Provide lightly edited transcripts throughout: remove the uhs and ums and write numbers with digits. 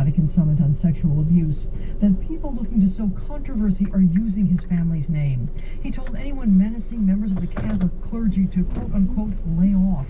Vatican summit on sexual abuse that people looking to sow controversy are using his family's name. He told anyone menacing members of the Catholic clergy to quote-unquote lay off.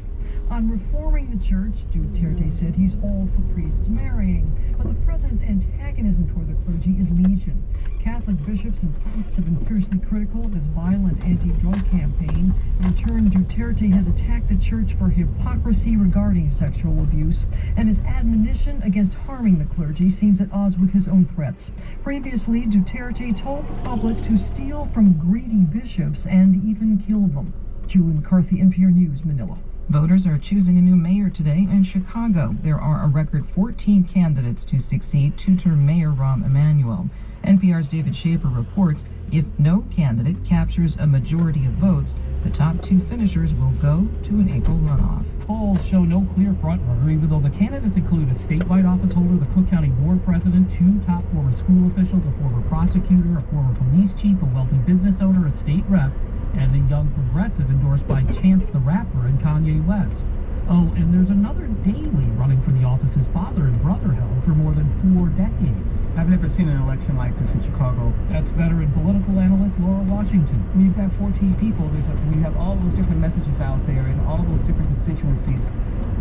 On reforming the church, Duterte said he's all for priests marrying, but the president's antagonism toward the clergy is legion. Catholic bishops and priests have been fiercely critical of his violent anti-drug campaign. In turn, Duterte has attacked the church for hypocrisy regarding sexual abuse, and his admonition against harming the clergy seems at odds with his own threats. Previously, Duterte told the public to steal from greedy bishops and even kill them. Julie McCarthy, NPR News, Manila. Voters are choosing a new mayor today in Chicago. There are a record 14 candidates to succeed two-term Mayor Rahm Emanuel. NPR's David Shaper reports if no candidate captures a majority of votes, the top two finishers will go to an April runoff. Polls show no clear front-runner, even though the candidates include a statewide office holder, the Cook County Board President, two top former school officials, a former prosecutor, a former police chief, a wealthy business owner, a state rep, and a young progressive endorsed by Chance the Rapper and Kanye West. Oh, and there's another Daley running for the office his father and brother held for more than 4 decades. I've never seen an election like this in Chicago. That's veteran political analyst Laura Washington. When you've got 14 people, we have all those different messages out there and all those different constituencies.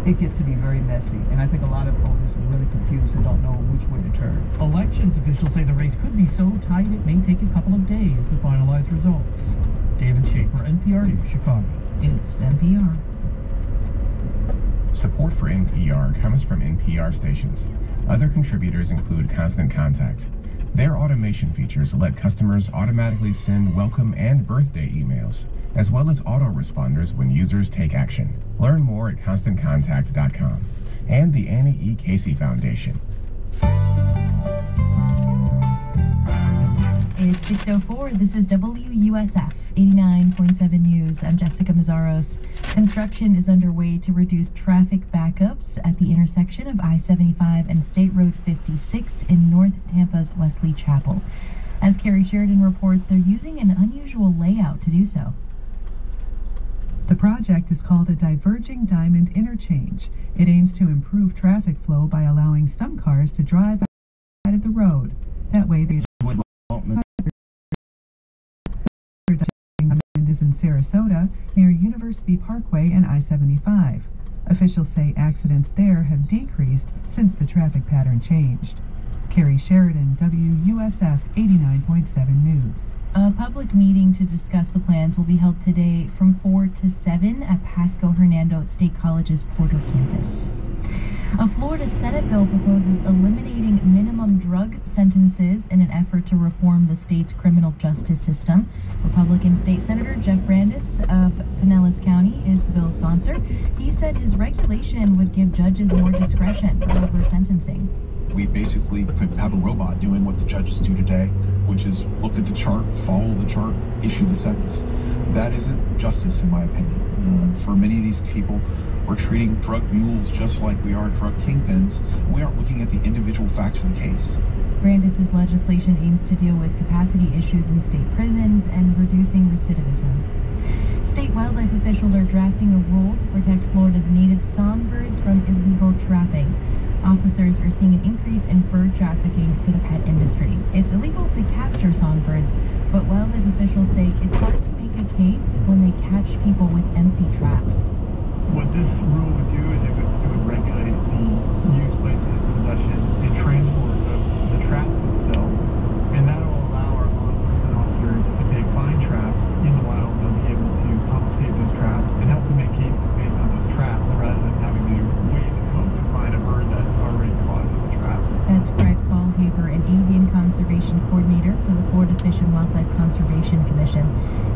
It gets to be very messy, and I think a lot of voters are really confused and don't know which way to turn. Elections officials say the race could be so tight it may take a couple of days to finalize results. David Shaper, NPR News, Chicago. It's NPR. Support for NPR comes from NPR stations. Other contributors include Constant Contact. Their automation features let customers automatically send welcome and birthday emails, as well as autoresponders when users take action. Learn more at ConstantContact.com. And the Annie E. Casey Foundation. It's 6:04. This is WUSF 89.7 News. I'm Jessica Mazzaros. Construction is underway to reduce traffic backups at the intersection of I-75 and State Road 56 in North Tampa's Wesley Chapel. As Carrie Sheridan reports, they're using an unusual layout to do so. The project is called a diverging diamond interchange. It aims to improve traffic flow by allowing some cars to drive outside of the road. That way they is in Sarasota near University Parkway and I-75. Officials say accidents there have decreased since the traffic pattern changed. Carrie Sheridan, WUSF 89.7 News. A public meeting to discuss the plans will be held today from 4 to 7 at Pasco Hernando State College's Porter campus. A Florida Senate bill proposes eliminating minimum drug sentences in an effort to reform the state's criminal justice system. Republican State Senator Jeff Brandes of Pinellas County is the bill's sponsor. He said his regulation would give judges more discretion over sentencing. We basically could have a robot doing what the judges do today, which is look at the chart, follow the chart, issue the sentence. That isn't justice, in my opinion. For many of these people, we're treating drug mules just like we are drug kingpins. We aren't looking at the individual facts of the case. Brandes' legislation aims to deal with capacity issues in state prisons and reducing recidivism. State wildlife officials are drafting a rule to protect Florida's native songbirds from illegal trapping. Officers are seeing an increase in bird trafficking for the pet industry. It's illegal to capture songbirds, but wildlife officials say it's hard to make a case when they catch people with empty traps. What this rule would do is it would regulate the use, placement, possession, and transport of the traps themselves, and that will allow our law enforcement officers, if they find traps in the wild, they'll be able to confiscate those traps and help to make cases based on those traps rather than having to wait to find a bird that's already caught in the trap. That's Greg Fallhaber, an avian conservation coordinator for the Florida Fish and Wildlife Conservation Commission.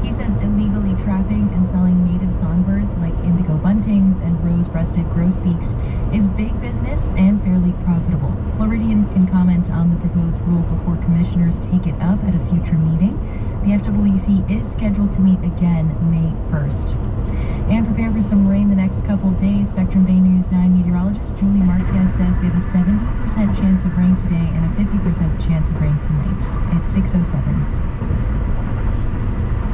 He says illegally trapping and selling native songbirds like indigo buntings and rose-breasted grosbeaks is big business and fairly profitable. Floridians can comment on the proposed rule before commissioners take it up at a future meeting. The FWC is scheduled to meet again May 1st. And prepare for some rain the next couple days. Spectrum Bay News 9 meteorologist Julie Marquez says we have a 70% chance of rain today and a 50% chance of rain tonight. It's 6:07.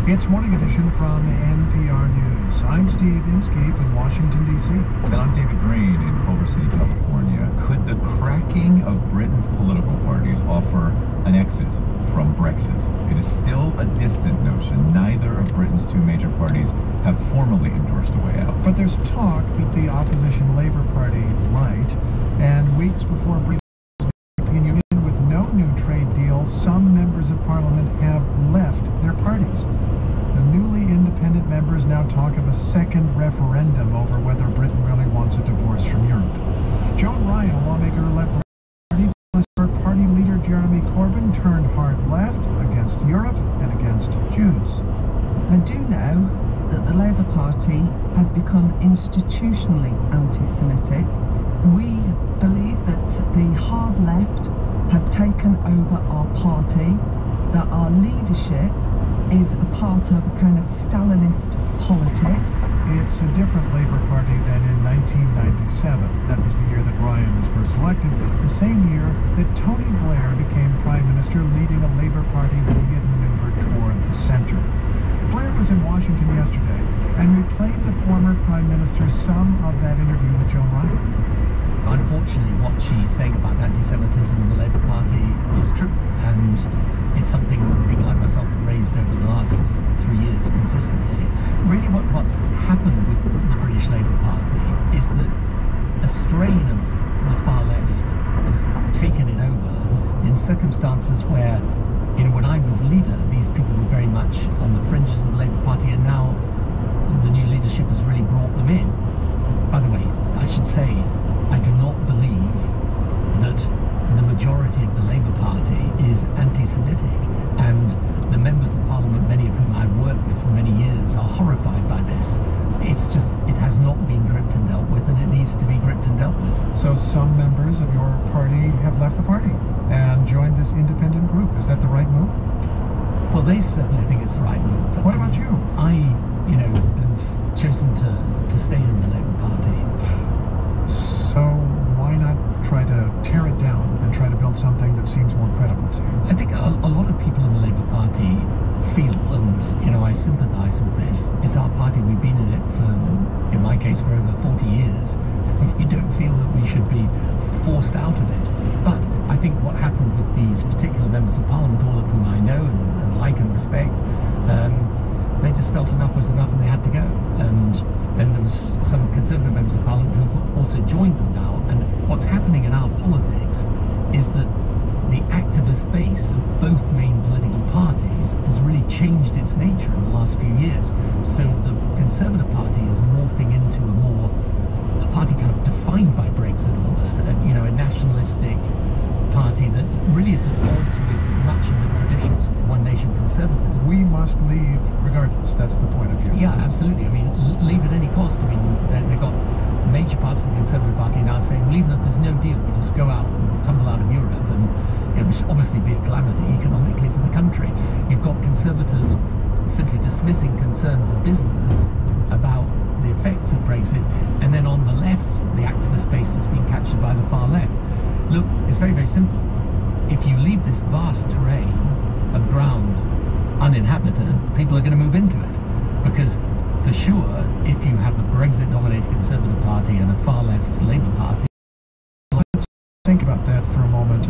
It's Morning Edition from NPR News. I'm Steve Inskeep in Washington, D.C. And I'm David Green in Culver City, California. Could the cracking of Britain's political parties offer an exit from Brexit? It is still a distant notion. Neither of Britain's two major parties have formally endorsed a way out. But there's talk that the opposition Labour Party might, and weeks before Britain's European Union with no new trade deal, some members of Parliament have left their parties. The newly independent members now talk of a second referendum over whether Britain really wants a divorce from Europe. Joan Ryan, a lawmaker who left the party, her party leader Jeremy Corbyn turned hard left against Europe and against Jews. I do know that the Labour Party has become institutionally anti-Semitic. We believe that the hard left have taken over our party, that our leadership is a part of kind of Stalinist politics. It's a different Labour Party than in 1997. That was the year that Ryan was first elected, the same year that Tony Blair became Prime Minister, leading a Labour Party that he had maneuvered toward the center. Blair was in Washington yesterday, and we played the former Prime Minister some of that interview with Joan Ryan. Unfortunately, what she's saying about anti-Semitism in the Labour Party is true, and it's something people like myself have raised over the last 3 years consistently. Really what's happened with the British Labour Party is that a strain of the far left has taken it over in circumstances where, when I was leader, these people were very much on the fringes of the Labour Party, and now the new leadership has really brought them in. By the way, I should say, I do not believe that the majority of the Labour Party is anti-Semitic, and the members of Parliament, many of whom I've worked with for many years, are horrified by this. It's just, it has not been gripped and dealt with, and it needs to be gripped and dealt with. So some members of your party have left the party and joined this independent group. Is that the right move? Well, they certainly think it's the right move. What about you? I, have chosen to stay in the Labour Party. So why not try to tear it down and try to build something that seems more credible to you? I think a lot of people in the Labour Party feel, and I sympathise with this, it's our party, we've been in it for, in my case, for over 40 years. We don't feel that we should be forced out of it. But I think what happened with these particular members of Parliament, all of whom I know and like and respect, they just felt enough was enough and they had to go. And then there was some Conservative members of Parliament who've also joined them now. And what's happening in our politics is that the activist base of both main political parties has really changed its nature in the last few years. So the Conservative Party is morphing into a party kind of defined by Brexit almost, a nationalistic party that really is at odds with much of the traditions of one nation conservatism. We must leave regardless. That's the point of view. Yeah, absolutely. I mean, leave at any cost. I mean, they've got major parts of the Conservative Party now saying, well, even if there's no deal, we just go out and tumble out of Europe, and it would obviously be a calamity economically for the country. You've got Conservatives simply dismissing concerns of business about the effects of Brexit, and then on the left, the activist base has been captured by the far left. Look, it's very, very simple. If you leave this vast terrain of ground uninhabited, people are going to move into it. Because for sure, if you have a Brexit-dominated Conservative Party and a far-left Labour Party... Let's think about that for a moment.